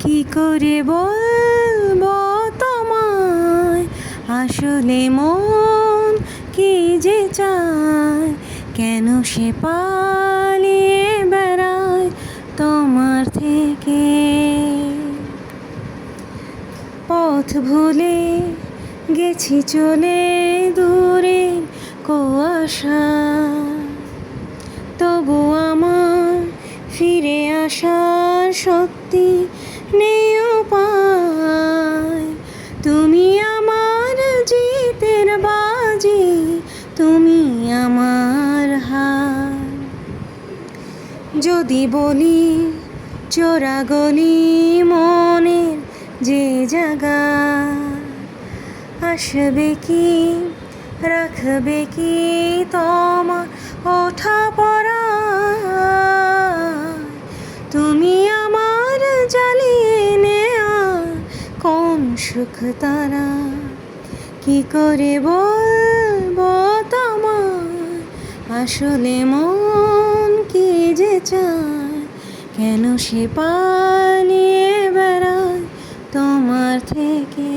কি করে বলবো তোমায় আসলে মন কি যে চায়, কেন সে পালিয়ে বেড়ায় তোমার থেকে। পথ ভুলে গেছি চলে দূরে কুয়াশা, তবু আমার ফিরে আসার শক্তি নেই উপায়। তুমি আমার জিতের বাজি, তুমি আমার হার। যদি বলি চোরা গলি মনের যে জায়গা, আসবে কি রাখবে কি তোমার ওঠা পড়া। তুমি আমার জ্বালিয়ে নেয়া কোন সুখ তারা, কি করে বলবো তোমায় আসলে মন কি যে চায়, কেন সে পালিয়ে বেড়ায় তোমার থেকে।